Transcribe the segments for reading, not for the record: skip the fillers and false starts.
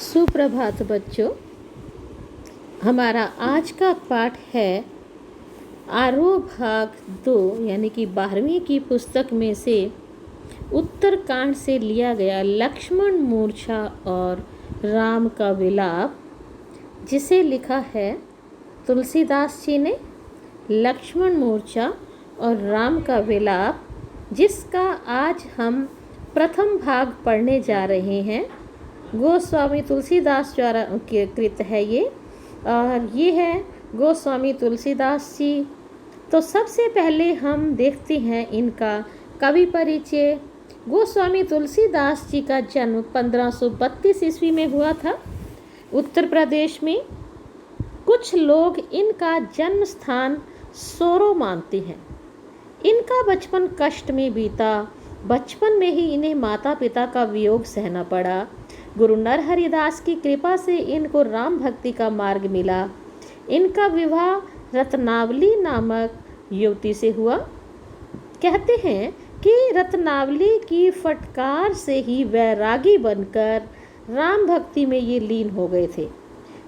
सुप्रभात बच्चों। हमारा आज का पाठ है आरोह भाग 2 यानी कि 12वीं की पुस्तक में से उत्तरकांड से लिया गया लक्ष्मण मूर्छा और राम का विलाप, जिसे लिखा है तुलसीदास जी ने। लक्ष्मण मूर्छा और राम का विलाप, जिसका आज हम प्रथम भाग पढ़ने जा रहे हैं। गोस्वामी तुलसीदास द्वारा कृत है ये, और ये है गोस्वामी तुलसीदास जी। तो सबसे पहले हम देखते हैं इनका कवि परिचय। गोस्वामी तुलसीदास जी का जन्म 1532 ईस्वी में हुआ था, उत्तर प्रदेश में। कुछ लोग इनका जन्म स्थान सोरो मानते हैं। इनका बचपन कष्ट में बीता। बचपन में ही इन्हें माता पिता का वियोग सहना पड़ा। गुरु नरहरिदास की कृपा से इनको राम भक्ति का मार्ग मिला। इनका विवाह रत्नावली नामक युवती से हुआ। कहते हैं कि रत्नावली की फटकार से ही वैरागी बनकर राम भक्ति में ये लीन हो गए थे।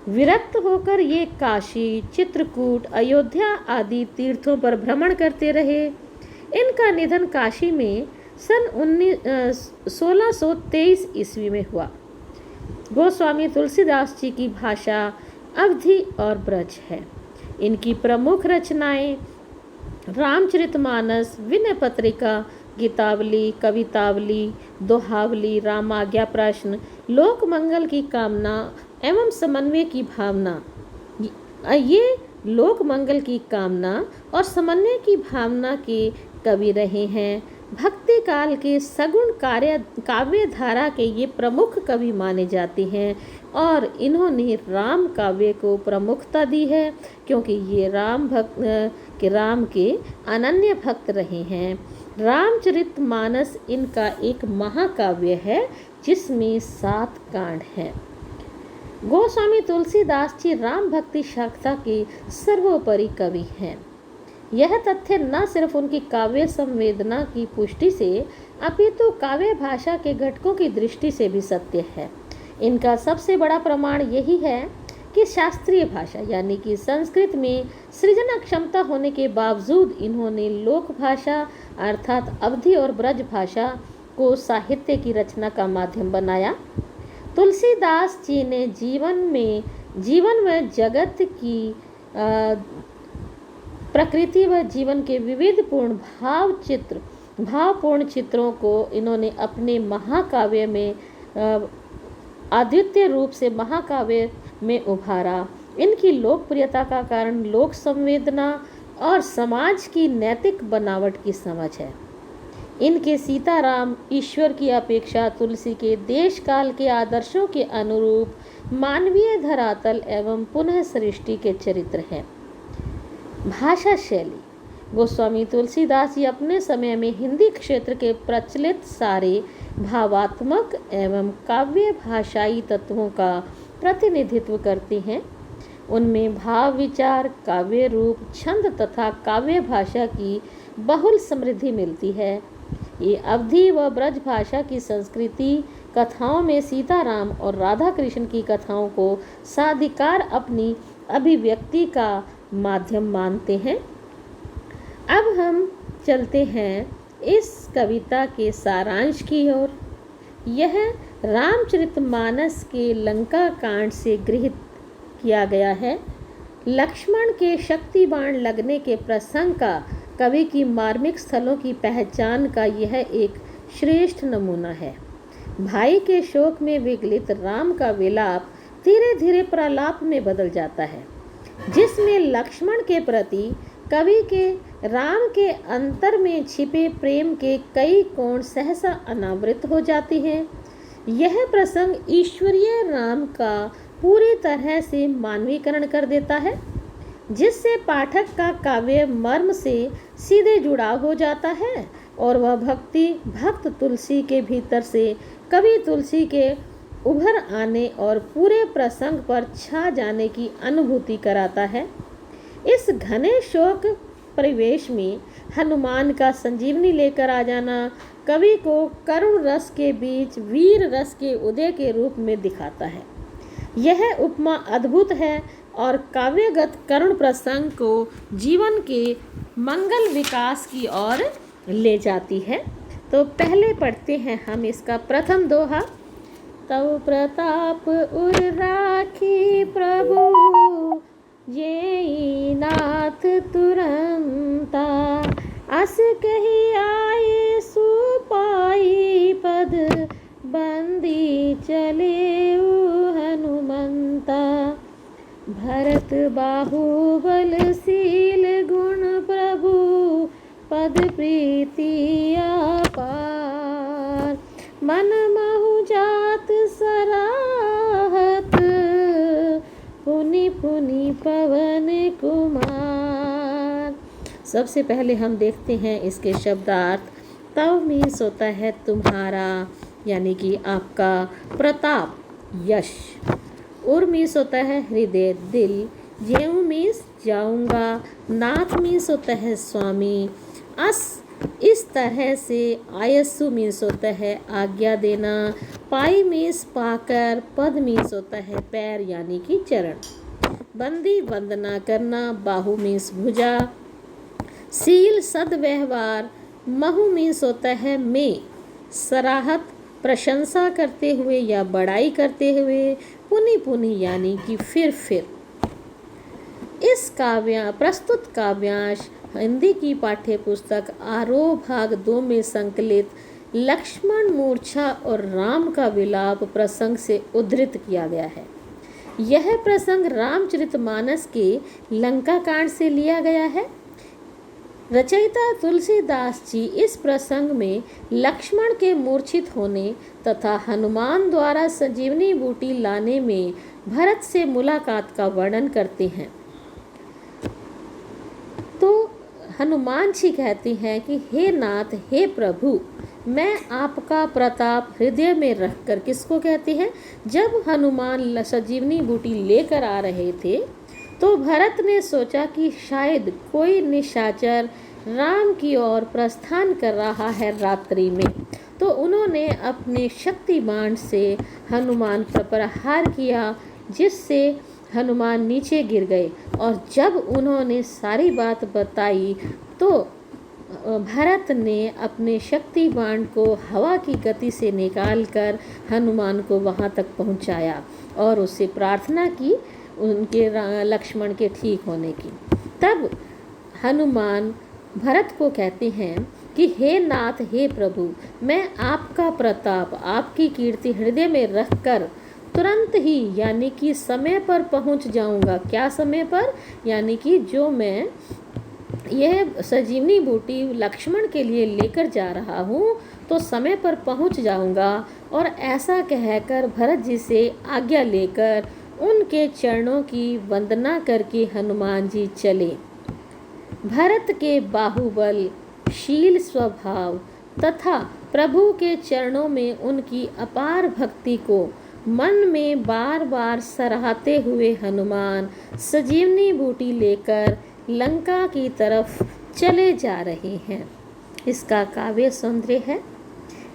विरक्त होकर ये काशी, चित्रकूट, अयोध्या आदि तीर्थों पर भ्रमण करते रहे। इनका निधन काशी में सन 1623 ईस्वी में हुआ। गोस्वामी तुलसीदास जी की भाषा अवधी और ब्रज है। इनकी प्रमुख रचनाएं रामचरितमानस, विनय पत्रिका, गीतावली, कवितावली, दोहावली, रामाज्ञा प्रश्न, लोक मंगल की कामना एवं समन्वय की भावना। ये लोक मंगल की कामना और समन्वय की भावना के कवि रहे हैं। भक्ति काल के सगुण काव्य धारा के ये प्रमुख कवि माने जाते हैं, और इन्होंने राम काव्य को प्रमुखता दी है, क्योंकि ये राम के अनन्य भक्त रहे हैं। रामचरितमानस इनका एक महाकाव्य है, जिसमें 7 कांड हैं। गोस्वामी तुलसीदास जी राम भक्ति शाखा के सर्वोपरि कवि हैं। यह तथ्य न सिर्फ उनकी काव्य संवेदना की पुष्टि से, अपितु काव्य भाषा के घटकों की दृष्टि से भी सत्य है। इनका सबसे बड़ा प्रमाण यही है कि शास्त्रीय भाषा यानी कि संस्कृत में सृजन क्षमता होने के बावजूद इन्होंने लोक भाषा अर्थात अवधी और ब्रज भाषा को साहित्य की रचना का माध्यम बनाया। तुलसीदास जी ने जीवन व जगत की प्रकृति व जीवन के विविधपूर्ण भावपूर्ण चित्रों को इन्होंने अपने महाकाव्य में अद्वितीय रूप से महाकाव्य में उभारा। इनकी लोकप्रियता का कारण लोक संवेदना और समाज की नैतिक बनावट की समझ है। इनके सीताराम ईश्वर की अपेक्षा तुलसी के देश काल के आदर्शों के अनुरूप मानवीय धरातल एवं पुनः सृष्टि के चरित्र हैं। भाषा शैली। गोस्वामी तुलसीदास जी अपने समय में हिंदी क्षेत्र के प्रचलित सारे भावात्मक एवं काव्य भाषाई तत्वों का प्रतिनिधित्व करते हैं। उनमें भाव विचार, काव्य रूप, छंद तथा काव्य भाषा की बहुल समृद्धि मिलती है। ये अवधी व ब्रज भाषा की संस्कृति कथाओं में सीताराम और राधा कृष्ण की कथाओं को साधिकार अपनी अभिव्यक्ति का माध्यम मानते हैं। अब हम चलते हैं इस कविता के सारांश की ओर। यह रामचरितमानस के लंका कांड से गृहीत किया गया है। लक्ष्मण के शक्ति बाण लगने के प्रसंग का कवि की मार्मिक स्थलों की पहचान का यह एक श्रेष्ठ नमूना है। भाई के शोक में विगलित राम का विलाप धीरे धीरे प्रलाप में बदल जाता है, जिसमें लक्ष्मण के प्रति कवि के राम के अंतर में छिपे प्रेम के कई कोण सहसा अनावृत हो जाते हैं। यह प्रसंग ईश्वरीय राम का पूरी तरह से मानवीकरण कर देता है, जिससे पाठक का काव्य मर्म से सीधे जुड़ाव हो जाता है, और वह भक्त तुलसी के भीतर से कवि तुलसी के उभर आने और पूरे प्रसंग पर छा जाने की अनुभूति कराता है। इस घने शोक परिवेश में हनुमान का संजीवनी लेकर आ जाना कवि को करुण रस के बीच वीर रस के उदय के रूप में दिखाता है। यह उपमा अद्भुत है और काव्यगत करुण प्रसंग को जीवन के मंगल विकास की ओर ले जाती है। तो पहले पढ़ते हैं हम इसका प्रथम दोहा। तव प्रताप उर राखी प्रभु, ये नाथ तुरंता, अस कही आए सुपाई पद, बंदी चले हनुमंता। भरत बाहुबलशील गुण प्रभु, पद प्रीति अपार, मन महु जात सराहत, पुनि पुनि पवन कुमार। सबसे पहले हम देखते हैं इसके शब्दार्थ। तव मीन्स होता है तुम्हारा, यानी कि आपका प्रताप, यश। उर मीन्स होता है हृदय, दिल। जेऊ मीन्स जाऊंगा। नाथ मीन्स होता है स्वामी। अस इस तरह से। आयस्सु मीन्स होता है आज्ञा देना। पाई मीन्स पाकर। पद मीन्स होता है पैर यानी कि चरण। बंदी वंदना करना। बाहु मीन्स भुजा। सील सद्व्यवहार। महु मीन्स होता है में। सराहत प्रशंसा करते हुए या बड़ाई करते हुए। पुनि पुनि यानी कि फिर। इस प्रस्तुत काव्यांश हिंदी की पाठ्य पुस्तक आरोह भाग 2 में संकलित लक्ष्मण मूर्छा और राम का विलाप प्रसंग से उद्धृत किया गया है। यह प्रसंग रामचरितमानस के लंका कांड से लिया गया है। रचयिता तुलसीदास जी इस प्रसंग में लक्ष्मण के मूर्छित होने तथा हनुमान द्वारा संजीवनी बूटी लाने में भरत से मुलाकात का वर्णन करते हैं। तो हनुमान जी कहते हैं कि हे नाथ, हे प्रभु, मैं आपका प्रताप हृदय में रखकर, किसको कहते हैं, जब हनुमान संजीवनी बूटी लेकर आ रहे थे तो भरत ने सोचा कि शायद कोई निशाचर राम की ओर प्रस्थान कर रहा है रात्रि में। तो उन्होंने अपने शक्ति बाण से हनुमान पर प्रहार किया, जिससे हनुमान नीचे गिर गए। और जब उन्होंने सारी बात बताई तो भरत ने अपने शक्ति बाण को हवा की गति से निकालकर हनुमान को वहां तक पहुंचाया और उससे प्रार्थना की उनके लक्ष्मण के ठीक होने की। तब हनुमान भरत को कहते हैं कि हे नाथ, हे प्रभु, मैं आपका प्रताप, आपकी कीर्ति हृदय में रखकर तुरंत ही यानी कि समय पर पहुंच जाऊंगा। क्या समय पर? यानी कि जो मैं यह संजीवनी बूटी लक्ष्मण के लिए लेकर जा रहा हूँ तो समय पर पहुंच जाऊंगा। और ऐसा कहकर भरत जी से आज्ञा लेकर उनके चरणों की वंदना करके हनुमान जी चले। भरत के बाहुबल, शील स्वभाव तथा प्रभु के चरणों में उनकी अपार भक्ति को मन में बार बार सराहते हुए हनुमान संजीवनी बूटी लेकर लंका की तरफ चले जा रहे हैं। इसका काव्य सौंदर्य है।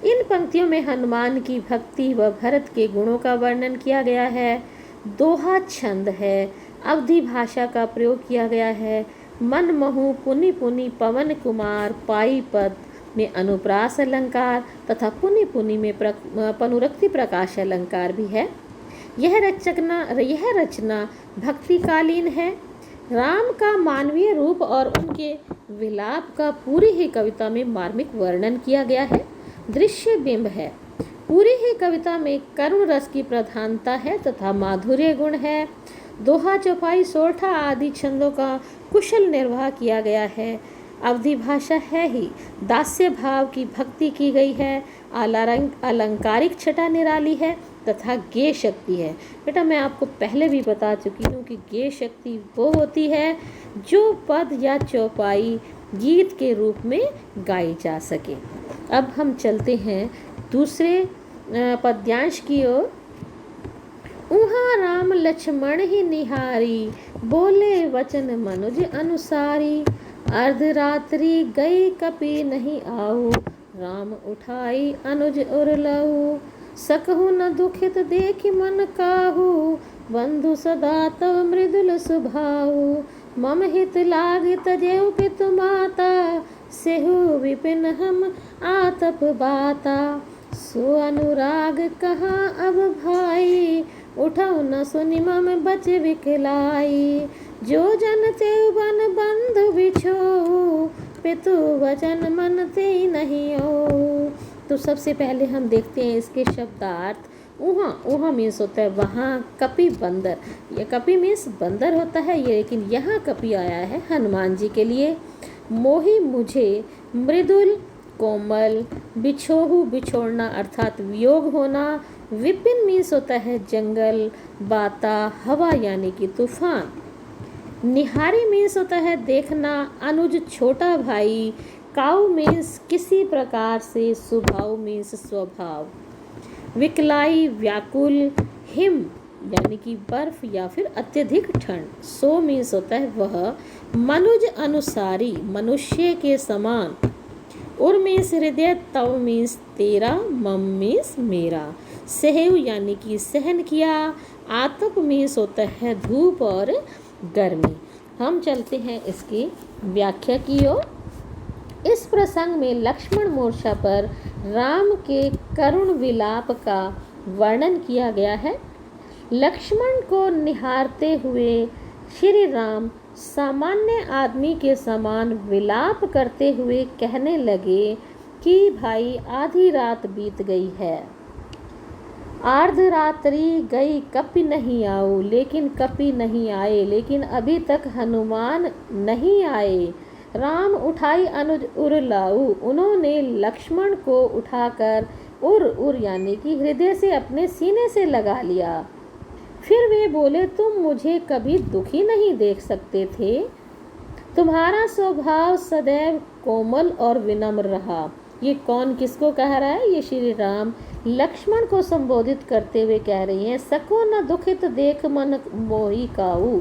इन पंक्तियों में हनुमान की भक्ति व भरत के गुणों का वर्णन किया गया है। दोहा छंद है, अवधि भाषा का प्रयोग किया गया है। मन महु पुनि पुनि पवन कुमार, पाई पद में अनुप्रास अलंकार तथा पुनि पुनि में पनुरक्ति प्रकाश अलंकार भी है। यह रचना भक्तिकालीन है। राम का मानवीय रूप और उनके विलाप का पूरी ही कविता में मार्मिक वर्णन किया गया है। दृश्य बिंब है। पूरी ही कविता में करुण रस की प्रधानता है तथा माधुर्य गुण है। दोहा, चौपाई, सोरठा आदि छंदों का कुशल निर्वाह किया गया है। अवधि भाषा है ही। दास्य भाव की भक्ति की गई है। अलंकारिक छटा निराली है तथा गेय शक्ति है। बेटा, मैं आपको पहले भी बता चुकी हूँ कि गेय शक्ति वो होती है जो पद या चौपाई गीत के रूप में गाई जा सके। अब हम चलते हैं दूसरे पद्यांश की ओर। उहाँ राम लक्ष्मण ही निहारी, बोले वचन मनुज अनुसारी। अर्धरात्रि गई कपि नहीं आऊ, राम उठाई अनुज उर लऊ। सकहु न दुखित देखि मन काहू, बंधु सदा तव मृदुल स्वभाव। मम हित लाग तजेउ पितु माता, सेहु विपिन हम आतप बाता। सो अनुराग कहाँ अब भाई, उठऊ न सुनि मम बच विकलाई। जो जन तेउ बन बंधु बिछोऊ, पितु वचन मन ते नहीं ओ। तो सबसे पहले हम देखते हैं इसके शब्दार्थ। ऊहा, ऊहा मीन्स होता है वहाँ, कपि बंदर, ये कपि मीन्स बंदर होता है ये, लेकिन यहाँ कपि आया है हनुमान जी के लिए। मोहि मुझे, मृदुल कोमल, बिछोहु बिछोड़ना अर्थात वियोग होना, विपिन मीन्स होता है जंगल, बाता हवा यानी कि तूफान, निहारी मीन्स होता है देखना, अनुज छोटा भाई, काऊ मीन्स किसी प्रकार से, स्वभाव मीन्स स्वभाव, विकलाई व्याकुल, हिम यानी कि बर्फ या फिर अत्यधिक ठंड, सो मीन्स होता है वह, मनुज अनुसारी मनुष्य के समान, उर मीन्स हृदय, तव मीन्स तेरा, मम मीन्स मेरा, सहु यानी कि सहन किया, आतप मीन्स होता है धूप और गर्मी। हम चलते हैं इसकी व्याख्या की ओर। इस प्रसंग में लक्ष्मण मूर्छा पर राम के करुण विलाप का वर्णन किया गया है। लक्ष्मण को निहारते हुए श्री राम सामान्य आदमी के समान विलाप करते हुए कहने लगे कि भाई आधी रात बीत गई है, अर्धरात्रि गई, कपि नहीं आओ, लेकिन कपि नहीं आए, लेकिन अभी तक हनुमान नहीं आए। राम उठाई अनुज उर लाऊ, उन्होंने लक्ष्मण को उठाकर उर यानी कि हृदय से अपने सीने से लगा लिया। फिर वे बोले, तुम मुझे कभी दुखी नहीं देख सकते थे, तुम्हारा स्वभाव सदैव कोमल और विनम्र रहा। ये कौन किसको कह रहा है? ये श्री राम लक्ष्मण को संबोधित करते हुए कह रही हैं, सको न दुखित देख मन मोहि काऊ,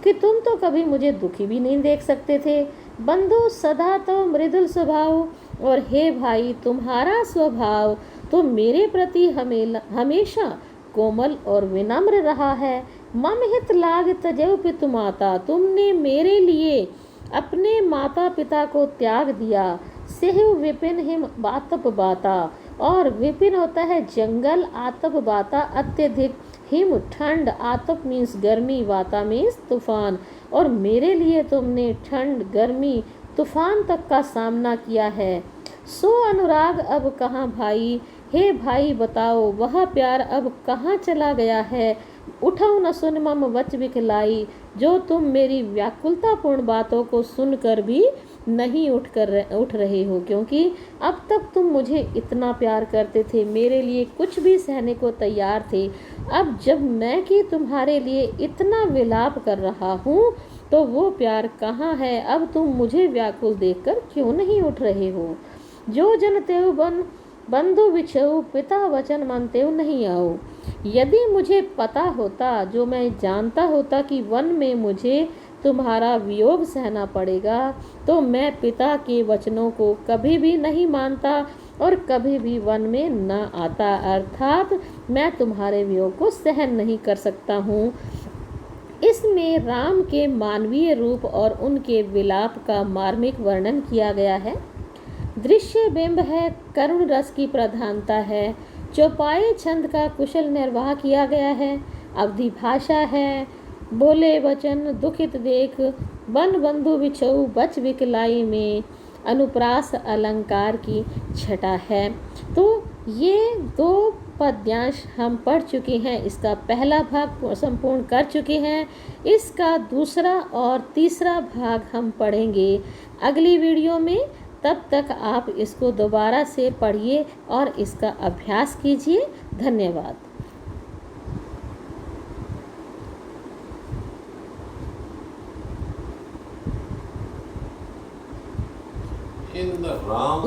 कि तुम तो कभी मुझे दुखी भी नहीं देख सकते थे। बंधु सदा तो मृदुल स्वभाव, और हे भाई तुम्हारा स्वभाव तो मेरे प्रति हमेशा कोमल और विनम्र रहा है। मम हित लाग तजेउ पितु माता, तुमने मेरे लिए अपने माता पिता को त्याग दिया। सेहु विपिन हिम आतप बाता, और विपिन होता है जंगल, आतप बाता अत्यधिक, हिम ठंड, आतप मीन्स गर्मी, वाता मीन्स तूफान, और मेरे लिए तुमने ठंड गर्मी तूफान तक का सामना किया है। सो अनुराग अब कहाँ भाई, हे भाई बताओ वह प्यार अब कहाँ चला गया है। उठो न सुन मम वच विकलाई, जो तुम मेरी व्याकुलतापूर्ण बातों को सुनकर भी नहीं उठ रहे हो, क्योंकि अब तक तुम मुझे इतना प्यार करते थे, मेरे लिए कुछ भी सहने को तैयार थे। अब जब मैं कि तुम्हारे लिए इतना विलाप कर रहा हूँ तो वो प्यार कहाँ है। अब तुम मुझे व्याकुल देखकर क्यों नहीं उठ रहे हो। जो जन तेउ बंधु बिछऊ, पिता वचन मन तेउ नहीं आओ। यदि मुझे पता होता, जो मैं जानता होता कि वन में मुझे तुम्हारा वियोग सहना पड़ेगा, तो मैं पिता के वचनों को कभी भी नहीं मानता और कभी भी वन में न आता, अर्थात मैं तुम्हारे वियोग को सहन नहीं कर सकता हूँ। इसमें राम के मानवीय रूप और उनके विलाप का मार्मिक वर्णन किया गया है। दृश्य बिंब है, करुण रस की प्रधानता है, चौपाई छंद का कुशल निर्वाह किया गया है, अवधि भाषा है, बोले वचन दुखित देख, बन बंधु बिछऊ बच विकलाई में अनुप्रास अलंकार की छटा है। तो ये दो पद्यांश हम पढ़ चुके हैं, इसका पहला भाग संपूर्ण कर चुके हैं, इसका दूसरा और तीसरा भाग हम पढ़ेंगे अगली वीडियो में। तब तक आप इसको दोबारा से पढ़िए और इसका अभ्यास कीजिए। धन्यवाद। In the Ram